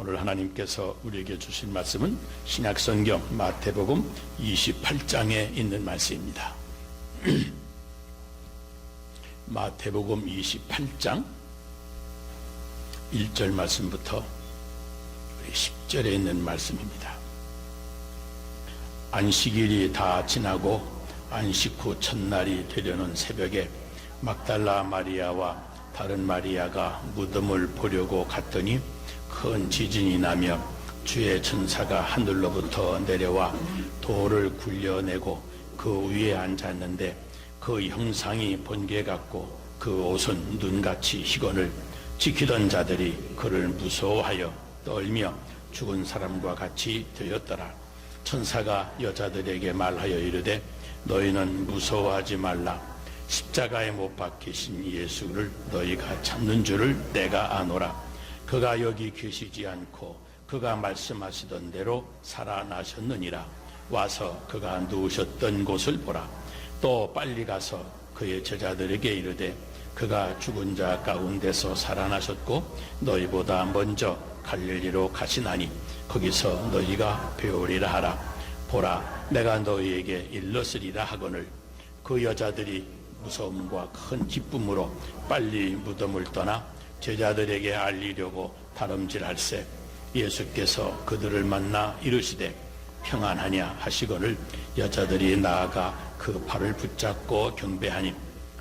오늘 하나님께서 우리에게 주신 말씀은 신약성경 마태복음 28장에 있는 말씀입니다. 마태복음 28장 1절 말씀부터 10절에 있는 말씀입니다. 안식일이 다 지나고 안식 후 첫날이 되려는 새벽에 막달라 마리아와 다른 마리아가 무덤을 보려고 갔더니 큰 지진이 나며 주의 천사가 하늘로부터 내려와 돌을 굴려내고 그 위에 앉았는데 그 형상이 번개 같고 그 옷은 눈같이 희건을 지키던 자들이 그를 무서워하여 떨며 죽은 사람과 같이 되었더라. 천사가 여자들에게 말하여 이르되 너희는 무서워하지 말라. 십자가에 못 박히신 예수를 너희가 찾는 줄을 내가 아노라. 그가 여기 계시지 않고 그가 말씀하시던 대로 살아나셨느니라. 와서 그가 누우셨던 곳을 보라. 또 빨리 가서 그의 제자들에게 이르되 그가 죽은 자 가운데서 살아나셨고 너희보다 먼저 갈릴리로 가시나니 거기서 너희가 배우리라 하라. 보라, 내가 너희에게 일렀으리라 하거늘. 그 여자들이 무서움과 큰 기쁨으로 빨리 무덤을 떠나 제자들에게 알리려고 다름질할세 예수께서 그들을 만나 이르시되 평안하냐 하시거늘 여자들이 나아가 그 발을 붙잡고 경배하니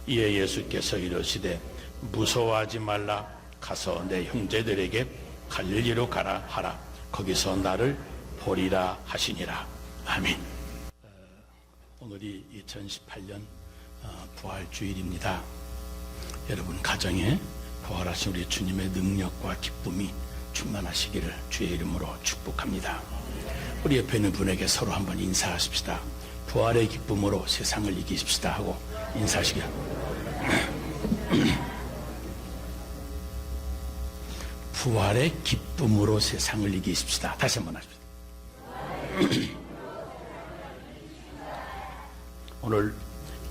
이에 예수께서 이르시되 무서워하지 말라. 가서 내 형제들에게 갈릴리로 가라 하라. 거기서 나를 보리라 하시니라. 아멘. 오늘이 2018년 부활주일입니다. 여러분 가정에 부활하신 우리 주님의 능력과 기쁨이 충만하시기를 주의 이름으로 축복합니다. 우리 옆에 있는 분에게 서로 한번 인사하십시다. 부활의 기쁨으로 세상을 이기십시다 하고 인사하시길. 부활의 기쁨으로 세상을 이기십시다. 다시 한번 하십시다. 오늘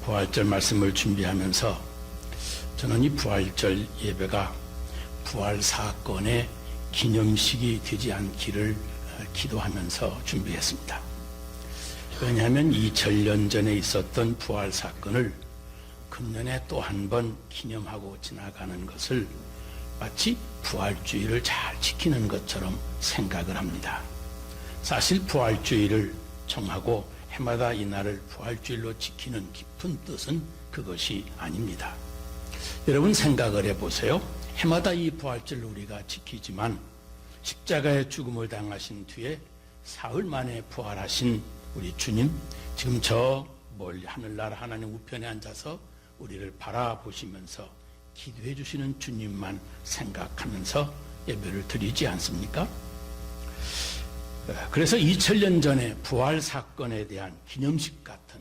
부활절 말씀을 준비하면서 저는 이 부활절 예배가 부활 사건의 기념식이 되지 않기를 기도하면서 준비했습니다. 왜냐하면 2000년 전에 있었던 부활 사건을 금년에 또 한 번 기념하고 지나가는 것을 마치 부활주의를 잘 지키는 것처럼 생각을 합니다. 사실 부활주의를 정하고 해마다 이날을 부활주일로 지키는 깊은 뜻은 그것이 아닙니다. 여러분 생각을 해보세요. 해마다 이 부활절을 우리가 지키지만 십자가의 죽음을 당하신 뒤에 사흘 만에 부활하신 우리 주님, 지금 저 멀리 하늘나라 하나님 우편에 앉아서 우리를 바라보시면서 기도해 주시는 주님만 생각하면서 예배를 드리지 않습니까? 그래서 2000년 전에 부활 사건에 대한 기념식 같은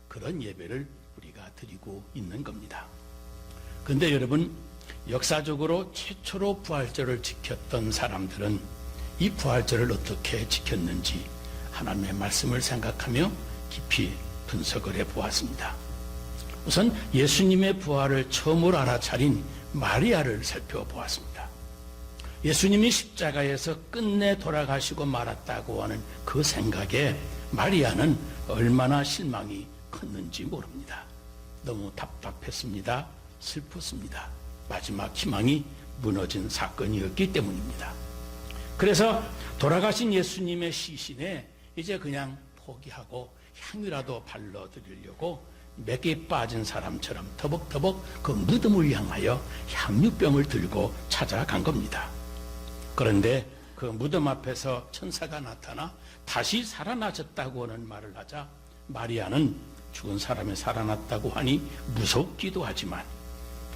그런 예배를 우리가 드리고 있는 겁니다. 그런데 여러분, 역사적으로 최초로 부활절을 지켰던 사람들은 이 부활절을 어떻게 지켰는지 하나님의 말씀을 생각하며 깊이 분석을 해보았습니다. 우선 예수님의 부활을 처음으로 알아차린 마리아를 살펴보았습니다. 예수님이 십자가에서 끝내 돌아가시고 말았다고 하는 그 생각에 마리아는 얼마나 실망이 컸는지 모릅니다. 너무 답답했습니다. 슬펐습니다. 마지막 희망이 무너진 사건이었기 때문입니다. 그래서 돌아가신 예수님의 시신에 이제 그냥 포기하고 향유라도 발라드리려고 맥에 빠진 사람처럼 터벅터벅 그 무덤을 향하여 향유병을 들고 찾아간 겁니다. 그런데 그 무덤 앞에서 천사가 나타나 다시 살아나셨다고 하는 말을 하자 마리아는 죽은 사람이 살아났다고 하니 무섭기도 하지만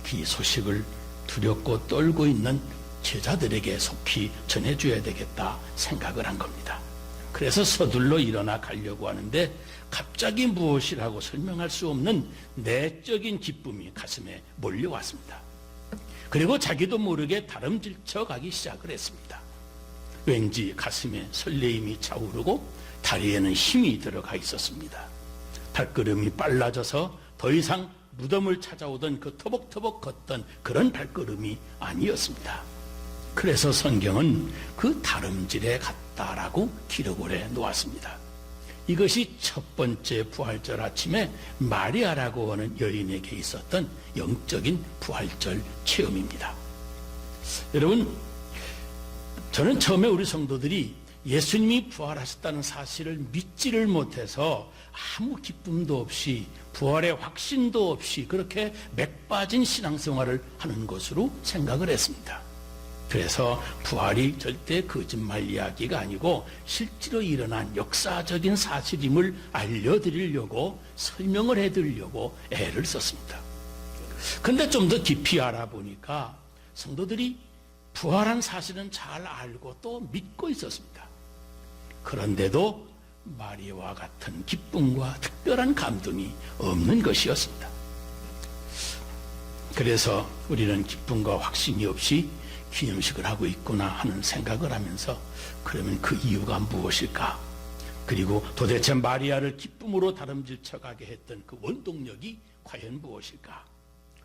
그 소식을 두렵고 떨고 있는 제자들에게 속히 전해줘야 되겠다 생각을 한 겁니다. 그래서 서둘러 일어나 가려고 하는데 갑자기 무엇이라고 설명할 수 없는 내적인 기쁨이 가슴에 몰려왔습니다. 그리고 자기도 모르게 다름질쳐 가기 시작을 했습니다. 왠지 가슴에 설레임이 차오르고 다리에는 힘이 들어가 있었습니다. 발걸음이 빨라져서 더 이상 무덤을 찾아오던 그 터벅터벅 걷던 그런 발걸음이 아니었습니다. 그래서 성경은 그 다름질에 갔다라고 기록을 해 놓았습니다. 이것이 첫 번째 부활절 아침에 마리아라고 하는 여인에게 있었던 영적인 부활절 체험입니다. 여러분, 저는 처음에 우리 성도들이 예수님이 부활하셨다는 사실을 믿지를 못해서 아무 기쁨도 없이 부활의 확신도 없이 그렇게 맥 빠진 신앙생활을 하는 것으로 생각을 했습니다. 그래서 부활이 절대 거짓말 이야기가 아니고 실제로 일어난 역사적인 사실임을 알려드리려고 설명을 해드리려고 애를 썼습니다. 그런데 좀 더 깊이 알아보니까 성도들이 부활한 사실은 잘 알고 또 믿고 있었습니다. 그런데도 마리아와 같은 기쁨과 특별한 감동이 없는 것이었습니다. 그래서 우리는 기쁨과 확신이 없이 기념식을 하고 있구나 하는 생각을 하면서 그러면 그 이유가 무엇일까? 그리고 도대체 마리아를 기쁨으로 다름질 쳐가게 했던 그 원동력이 과연 무엇일까?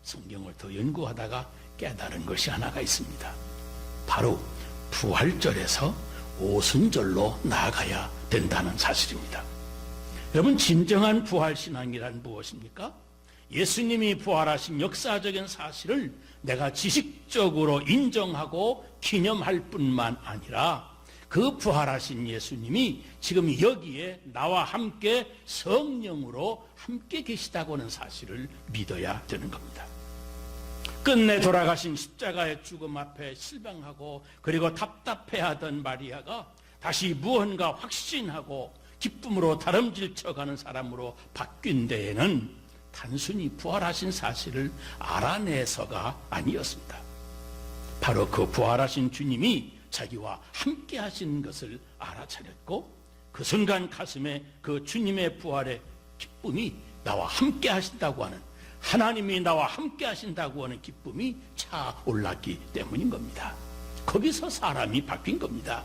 성경을 더 연구하다가 깨달은 것이 하나가 있습니다. 바로 부활절에서 오순절로 나아가야 된다는 사실입니다. 여러분, 진정한 부활신앙이란 무엇입니까? 예수님이 부활하신 역사적인 사실을 내가 지식적으로 인정하고 기념할 뿐만 아니라 그 부활하신 예수님이 지금 여기에 나와 함께 성령으로 함께 계시다고 하는 사실을 믿어야 되는 겁니다. 끝내 돌아가신 십자가의 죽음 앞에 실망하고 그리고 답답해하던 마리아가 다시 무언가 확신하고 기쁨으로 다름질 쳐가는 사람으로 바뀐 데에는 단순히 부활하신 사실을 알아내서가 아니었습니다. 바로 그 부활하신 주님이 자기와 함께 하신 것을 알아차렸고 그 순간 가슴에 그 주님의 부활의 기쁨이 나와 함께 하신다고 하는, 하나님이 나와 함께 하신다고 하는 기쁨이 차올랐기 때문인 겁니다. 거기서 사람이 바뀐 겁니다.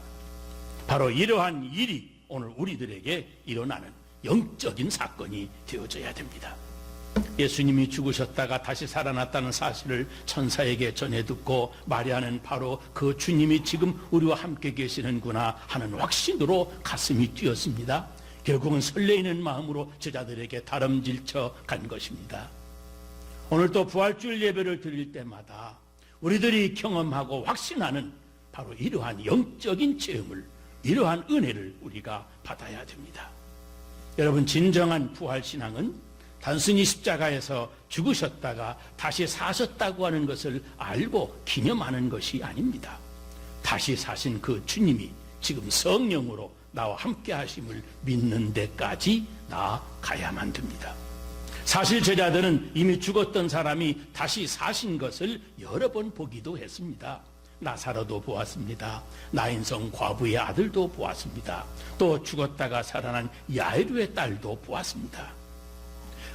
바로 이러한 일이 오늘 우리들에게 일어나는 영적인 사건이 되어져야 됩니다. 예수님이 죽으셨다가 다시 살아났다는 사실을 천사에게 전해 듣고 마리아는 바로 그 주님이 지금 우리와 함께 계시는구나 하는 확신으로 가슴이 뛰었습니다. 결국은 설레이는 마음으로 제자들에게 다름질쳐 간 것입니다. 오늘 또 부활주일 예배를 드릴 때마다 우리들이 경험하고 확신하는 바로 이러한 영적인 체험을, 이러한 은혜를 우리가 받아야 됩니다. 여러분, 진정한 부활신앙은 단순히 십자가에서 죽으셨다가 다시 사셨다고 하는 것을 알고 기념하는 것이 아닙니다. 다시 사신 그 주님이 지금 성령으로 나와 함께 하심을 믿는 데까지 나아가야만 됩니다. 사실 제자들은 이미 죽었던 사람이 다시 사신 것을 여러 번 보기도 했습니다. 나사로도 보았습니다. 나인성 과부의 아들도 보았습니다. 또 죽었다가 살아난 야이루의 딸도 보았습니다.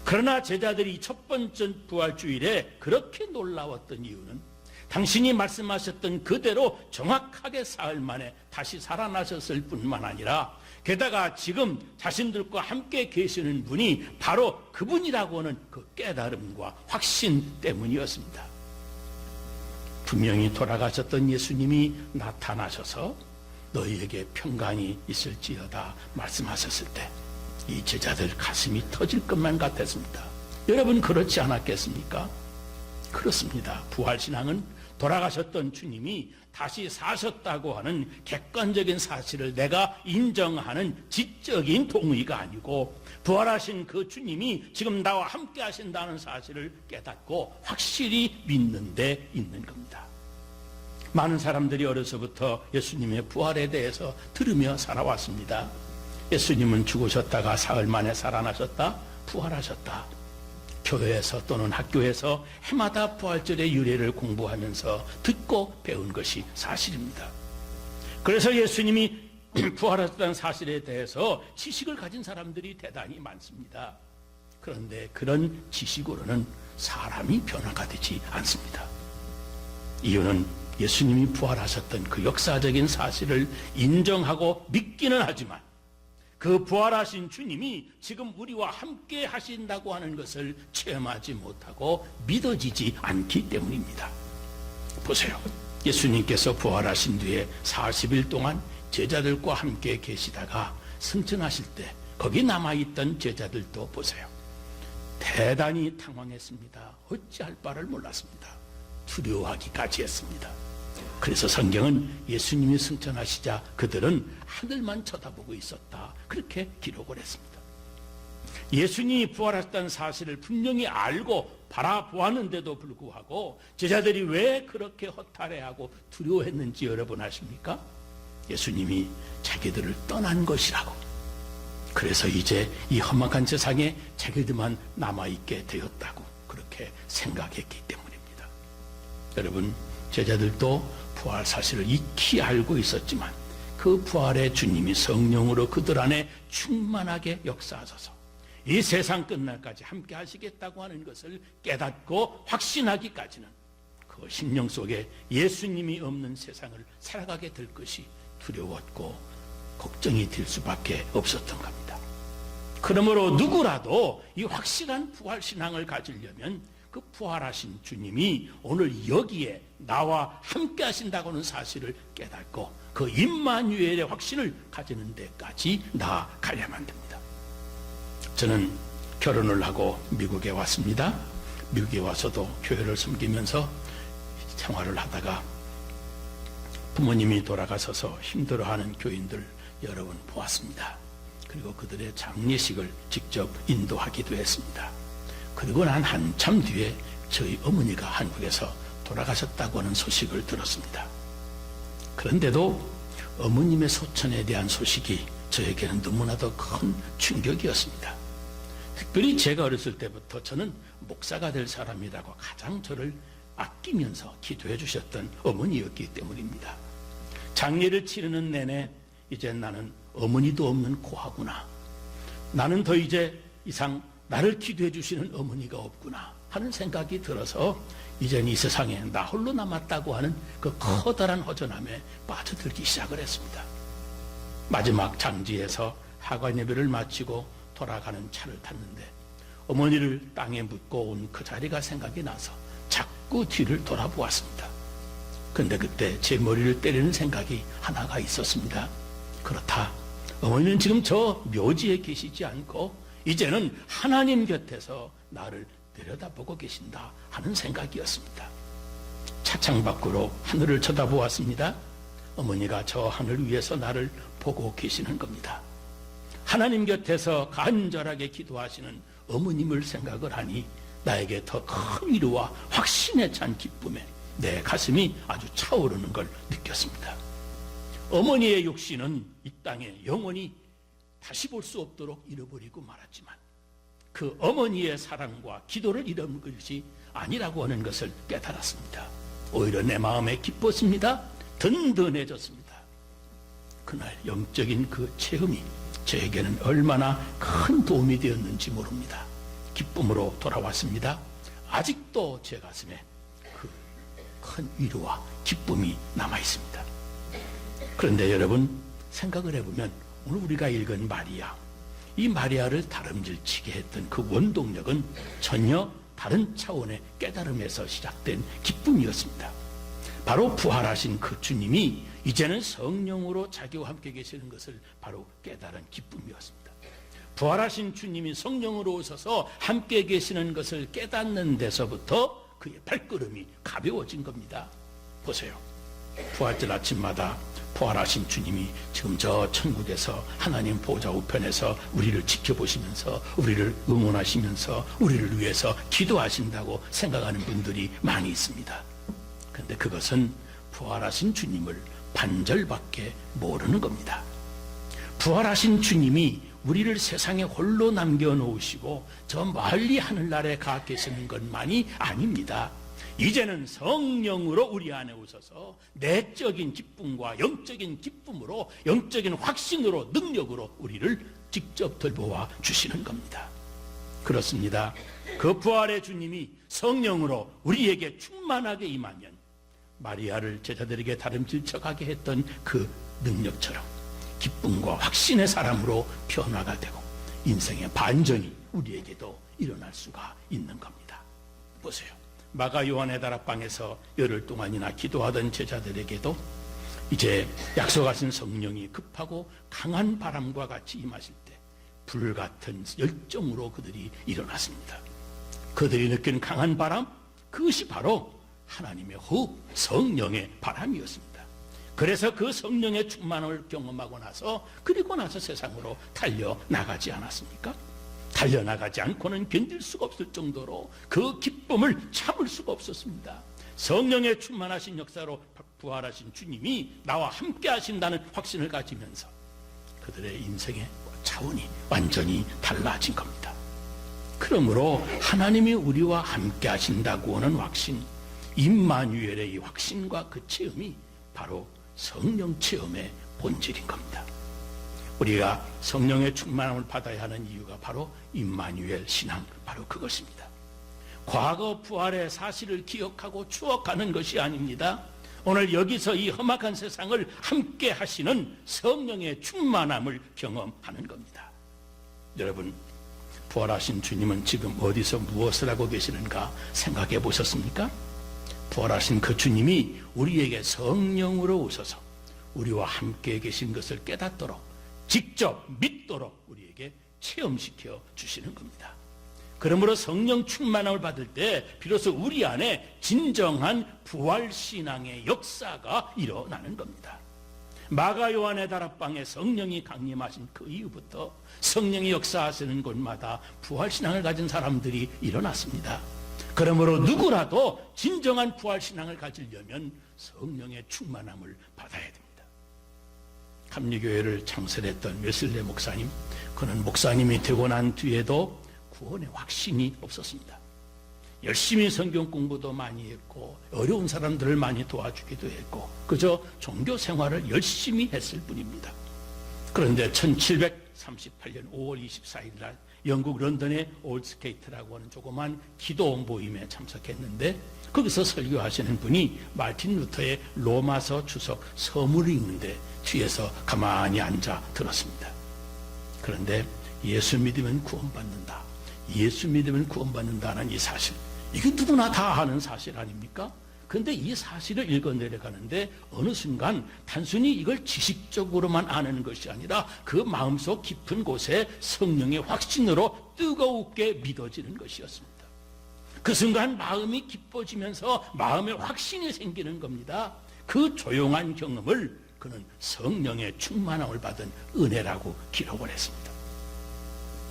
그러나 제자들이 첫 번째 부활주일에 그렇게 놀라웠던 이유는 당신이 말씀하셨던 그대로 정확하게 사흘 만에 다시 살아나셨을 뿐만 아니라 게다가 지금 자신들과 함께 계시는 분이 바로 그분이라고 하는 그 깨달음과 확신 때문이었습니다. 분명히 돌아가셨던 예수님이 나타나셔서 너희에게 평강이 있을지어다 말씀하셨을 때 이 제자들 가슴이 터질 것만 같았습니다. 여러분, 그렇지 않았겠습니까? 그렇습니다. 부활신앙은 돌아가셨던 주님이 다시 사셨다고 하는 객관적인 사실을 내가 인정하는 지적인 동의가 아니고 부활하신 그 주님이 지금 나와 함께 하신다는 사실을 깨닫고 확실히 믿는 데 있는 겁니다. 많은 사람들이 어려서부터 예수님의 부활에 대해서 들으며 살아왔습니다. 예수님은 죽으셨다가 사흘 만에 살아나셨다, 부활하셨다. 교회에서 또는 학교에서 해마다 부활절의 유래를 공부하면서 듣고 배운 것이 사실입니다. 그래서 예수님이 부활하셨다는 사실에 대해서 지식을 가진 사람들이 대단히 많습니다. 그런데 그런 지식으로는 사람이 변화가 되지 않습니다. 이유는 예수님이 부활하셨던 그 역사적인 사실을 인정하고 믿기는 하지만 그 부활하신 주님이 지금 우리와 함께 하신다고 하는 것을 체험하지 못하고 믿어지지 않기 때문입니다. 보세요. 예수님께서 부활하신 뒤에 40일 동안 제자들과 함께 계시다가 승천하실 때 거기 남아있던 제자들도 보세요. 대단히 당황했습니다. 어찌할 바를 몰랐습니다. 두려워하기까지 했습니다. 그래서 성경은 예수님이 승천하시자 그들은 하늘만 쳐다보고 있었다, 그렇게 기록을 했습니다. 예수님이 부활하셨다는 사실을 분명히 알고 바라보았는데도 불구하고 제자들이 왜 그렇게 허탈해하고 두려워했는지 여러분 아십니까? 예수님이 자기들을 떠난 것이라고. 그래서 이제 이 험악한 세상에 자기들만 남아있게 되었다고 그렇게 생각했기 때문입니다. 여러분, 제자들도 부활 사실을 익히 알고 있었지만 그 부활의 주님이 성령으로 그들 안에 충만하게 역사하셔서 이 세상 끝날까지 함께 하시겠다고 하는 것을 깨닫고 확신하기까지는 그 심령 속에 예수님이 없는 세상을 살아가게 될 것이 두려웠고 걱정이 될 수밖에 없었던 겁니다. 그러므로 누구라도 이 확실한 부활신앙을 가지려면 그 부활하신 주님이 오늘 여기에 나와 함께 하신다고 하는 사실을 깨닫고 그 임마누엘의 확신을 가지는 데까지 나아가야만 됩니다. 저는 결혼을 하고 미국에 왔습니다. 미국에 와서도 교회를 섬기면서 생활을 하다가 부모님이 돌아가셔서 힘들어하는 교인들 여러 번 보았습니다. 그리고 그들의 장례식을 직접 인도하기도 했습니다. 그리고 난 한참 뒤에 저희 어머니가 한국에서 돌아가셨다고 하는 소식을 들었습니다. 그런데도 어머님의 소천에 대한 소식이 저에게는 너무나도 큰 충격이었습니다. 특별히 제가 어렸을 때부터 저는 목사가 될 사람이라고 가장 저를 아끼면서 기도해 주셨던 어머니였기 때문입니다. 장례를 치르는 내내 이제 나는 어머니도 없는 고아구나, 나는 더 이제 이상 나를 기도해 주시는 어머니가 없구나 하는 생각이 들어서 이젠 이 세상에 나 홀로 남았다고 하는 그 커다란 허전함에 빠져들기 시작을 했습니다. 마지막 장지에서 하관 예배를 마치고 돌아가는 차를 탔는데 어머니를 땅에 묻고 온 그 자리가 생각이 나서 자꾸 뒤를 돌아보았습니다. 근데 그때 제 머리를 때리는 생각이 하나가 있었습니다. 그렇다, 어머니는 지금 저 묘지에 계시지 않고 이제는 하나님 곁에서 나를 내려다보고 계신다 하는 생각이었습니다. 차창 밖으로 하늘을 쳐다보았습니다. 어머니가 저 하늘 위에서 나를 보고 계시는 겁니다. 하나님 곁에서 간절하게 기도하시는 어머님을 생각을 하니 나에게 더 큰 위로와 확신에 찬 기쁨에 내 가슴이 아주 차오르는 걸 느꼈습니다. 어머니의 육신은 이 땅에 영원히 다시 볼 수 없도록 잃어버리고 말았지만 그 어머니의 사랑과 기도를 잃은 것이 아니라고 하는 것을 깨달았습니다. 오히려 내 마음에 기뻤습니다. 든든해졌습니다. 그날 영적인 그 체험이 저에게는 얼마나 큰 도움이 되었는지 모릅니다. 기쁨으로 돌아왔습니다. 아직도 제 가슴에 그 큰 위로와 기쁨이 남아 있습니다. 그런데 여러분, 생각을 해보면 오늘 우리가 읽은 마리아, 이 마리아를 다름질치게 했던 그 원동력은 전혀 다른 차원의 깨달음에서 시작된 기쁨이었습니다. 바로 부활하신 그 주님이 이제는 성령으로 자기와 함께 계시는 것을 바로 깨달은 기쁨이었습니다. 부활하신 주님이 성령으로 오셔서 함께 계시는 것을 깨닫는 데서부터 그의 발걸음이 가벼워진 겁니다. 보세요. 부활절 아침마다 부활하신 주님이 지금 저 천국에서 하나님 보좌 우편에서 우리를 지켜보시면서 우리를 응원하시면서 우리를 위해서 기도하신다고 생각하는 분들이 많이 있습니다. 그런데 그것은 부활하신 주님을 반절밖에 모르는 겁니다. 부활하신 주님이 우리를 세상에 홀로 남겨놓으시고 저 멀리 하늘나라에 가 계시는 것만이 아닙니다. 이제는 성령으로 우리 안에 오셔서 내적인 기쁨과 영적인 기쁨으로, 영적인 확신으로, 능력으로 우리를 직접 돌보아 주시는 겁니다. 그렇습니다. 그 부활의 주님이 성령으로 우리에게 충만하게 임하면 마리아를 제자들에게 다름질쳐가게 했던 그 능력처럼 기쁨과 확신의 사람으로 변화가 되고 인생의 반전이 우리에게도 일어날 수가 있는 겁니다. 보세요. 마가 요한의 다락방에서 열흘 동안이나 기도하던 제자들에게도 이제 약속하신 성령이 급하고 강한 바람과 같이 임하실 때 불같은 열정으로 그들이 일어났습니다. 그들이 느낀 강한 바람, 그것이 바로 하나님의 호흡, 성령의 바람이었습니다. 그래서 그 성령의 충만함을 경험하고 나서, 그리고 나서 세상으로 달려나가지 않았습니까? 달려나가지 않고는 견딜 수가 없을 정도로 그 기쁨을 참을 수가 없었습니다. 성령의 충만하신 역사로 부활하신 주님이 나와 함께 하신다는 확신을 가지면서 그들의 인생의 차원이 완전히 달라진 겁니다. 그러므로 하나님이 우리와 함께 하신다고 하는 확신, 임마누엘의 이 확신과 그 체험이 바로 성령 체험의 본질인 겁니다. 우리가 성령의 충만함을 받아야 하는 이유가 바로 임마누엘 신앙, 바로 그것입니다. 과거 부활의 사실을 기억하고 추억하는 것이 아닙니다. 오늘 여기서 이 험악한 세상을 함께 하시는 성령의 충만함을 경험하는 겁니다. 여러분, 부활하신 주님은 지금 어디서 무엇을 하고 계시는가 생각해 보셨습니까? 부활하신 그 주님이 우리에게 성령으로 오셔서 우리와 함께 계신 것을 깨닫도록, 직접 믿도록 우리에게 체험시켜 주시는 겁니다. 그러므로 성령 충만함을 받을 때 비로소 우리 안에 진정한 부활신앙의 역사가 일어나는 겁니다. 마가 요한의 다락방에 성령이 강림하신 그 이후부터 성령이 역사하시는 곳마다 부활신앙을 가진 사람들이 일어났습니다. 그러므로 누구라도 진정한 부활신앙을 가지려면 성령의 충만함을 받아야 됩니다. 감리교회를 창설했던 웨슬레 목사님, 그는 목사님이 되고 난 뒤에도 구원의 확신이 없었습니다. 열심히 성경 공부도 많이 했고 어려운 사람들을 많이 도와주기도 했고 그저 종교 생활을 열심히 했을 뿐입니다. 그런데 1738년 5월 24일 날 영국 런던의 올드스케이트라고 하는 조그만 기도 모임에 참석했는데, 거기서 설교하시는 분이 마틴 루터의 로마서 주석 서문을 읽는데 뒤에서 가만히 앉아 들었습니다. 그런데 예수 믿으면 구원받는다, 예수 믿으면 구원받는다는 이 사실, 이게 누구나 다 아는 사실 아닙니까? 그런데 이 사실을 읽어내려가는데 어느 순간 단순히 이걸 지식적으로만 아는 것이 아니라 그 마음속 깊은 곳에 성령의 확신으로 뜨겁게 믿어지는 것이었습니다. 그 순간 마음이 기뻐지면서 마음에 확신이 생기는 겁니다. 그 조용한 경험을 그는 성령의 충만함을 받은 은혜라고 기록을 했습니다.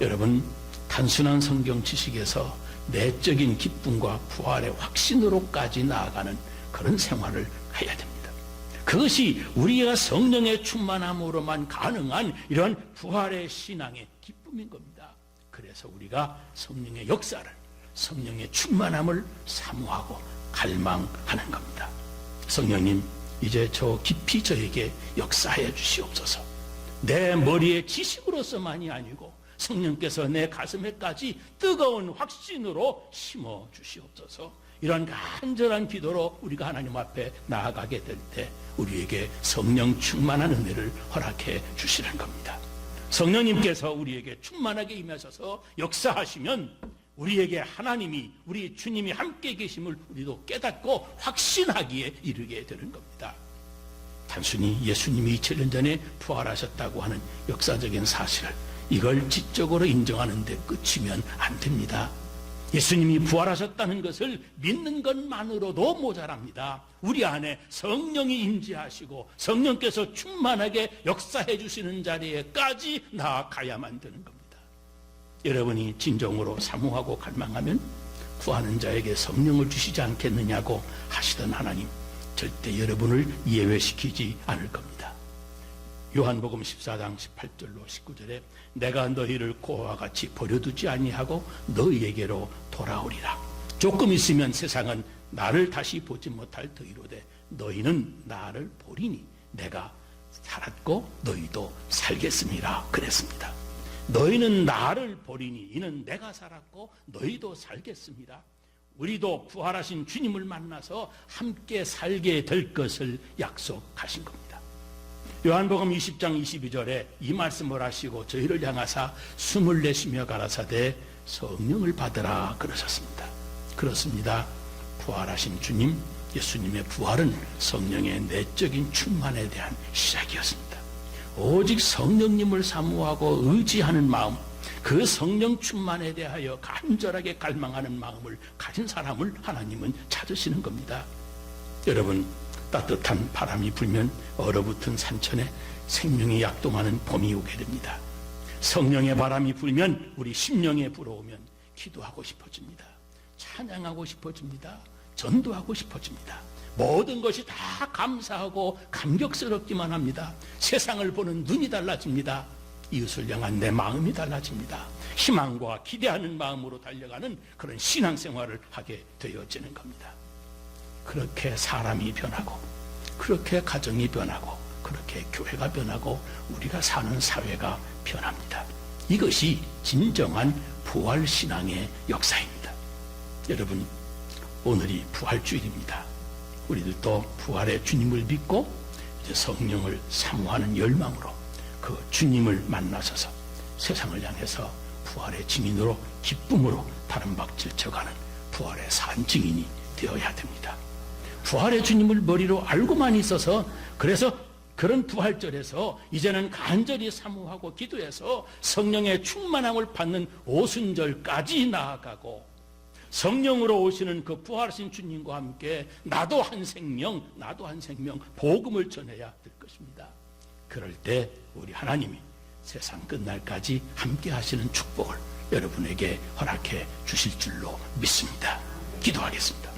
여러분, 단순한 성경 지식에서 내적인 기쁨과 부활의 확신으로까지 나아가는 그런 생활을 해야 됩니다. 그것이 우리가 성령의 충만함으로만 가능한 이런 부활의 신앙의 기쁨인 겁니다. 그래서 우리가 성령의 역사를, 성령의 충만함을 사모하고 갈망하는 겁니다. 성령님, 이제 저 깊이 저에게 역사해 주시옵소서. 내 머리의 지식으로서만이 아니고 성령께서 내 가슴에까지 뜨거운 확신으로 심어 주시옵소서. 이런 간절한 기도로 우리가 하나님 앞에 나아가게 될 때 우리에게 성령 충만한 은혜를 허락해 주시는 겁니다. 성령님께서 우리에게 충만하게 임하셔서 역사하시면 우리에게 하나님이, 우리 주님이 함께 계심을 우리도 깨닫고 확신하기에 이르게 되는 겁니다. 단순히 예수님이 2000년 전에 부활하셨다고 하는 역사적인 사실을, 이걸 지적으로 인정하는 데 그치면 안 됩니다. 예수님이 부활하셨다는 것을 믿는 것만으로도 모자랍니다. 우리 안에 성령이 임재하시고 성령께서 충만하게 역사해 주시는 자리에까지 나아가야만 되는 겁니다. 여러분이 진정으로 사모하고 갈망하면 구하는 자에게 성령을 주시지 않겠느냐고 하시던 하나님, 절대 여러분을 예외시키지 않을 겁니다. 요한복음 14장 18절로 19절에 내가 너희를 고아와 같이 버려두지 아니하고 너희에게로 돌아오리라. 조금 있으면 세상은 나를 다시 보지 못할 터이로되 너희는 나를 보리니 내가 살았고 너희도 살겠음이라 그랬습니다. 너희는 나를 보리니 이는 내가 살았고 너희도 살겠습니다. 우리도 부활하신 주님을 만나서 함께 살게 될 것을 약속하신 겁니다. 요한복음 20장 22절에 이 말씀을 하시고 저희를 향하사 숨을 내쉬며 가라사대 성령을 받으라 그러셨습니다. 그렇습니다. 부활하신 주님, 예수님의 부활은 성령의 내적인 충만에 대한 시작이었습니다. 오직 성령님을 사모하고 의지하는 마음, 그 성령 충만에 대하여 간절하게 갈망하는 마음을 가진 사람을 하나님은 찾으시는 겁니다. 여러분, 따뜻한 바람이 불면 얼어붙은 산천에 생명이 약동하는 봄이 오게 됩니다. 성령의 바람이 불면 우리 심령에 불어오면 기도하고 싶어집니다. 찬양하고 싶어집니다. 전도하고 싶어집니다. 모든 것이 다 감사하고 감격스럽기만 합니다. 세상을 보는 눈이 달라집니다. 이웃을 향한 내 마음이 달라집니다. 희망과 기대하는 마음으로 달려가는 그런 신앙생활을 하게 되어지는 겁니다. 그렇게 사람이 변하고, 그렇게 가정이 변하고, 그렇게 교회가 변하고, 우리가 사는 사회가 변합니다. 이것이 진정한 부활신앙의 역사입니다. 여러분, 오늘이 부활주일입니다. 우리들도 부활의 주님을 믿고 이제 성령을 사모하는 열망으로 그 주님을 만나셔서 세상을 향해서 부활의 증인으로 기쁨으로 다름박질 쳐가는 부활의 산 증인이 되어야 됩니다. 부활의 주님을 머리로 알고만 있어서, 그래서 그런 부활절에서 이제는 간절히 사모하고 기도해서 성령의 충만함을 받는 오순절까지 나아가고, 성령으로 오시는 그 부활하신 주님과 함께 나도 한 생명 복음을 전해야 될 것입니다. 그럴 때 우리 하나님이 세상 끝날까지 함께 하시는 축복을 여러분에게 허락해 주실 줄로 믿습니다. 기도하겠습니다.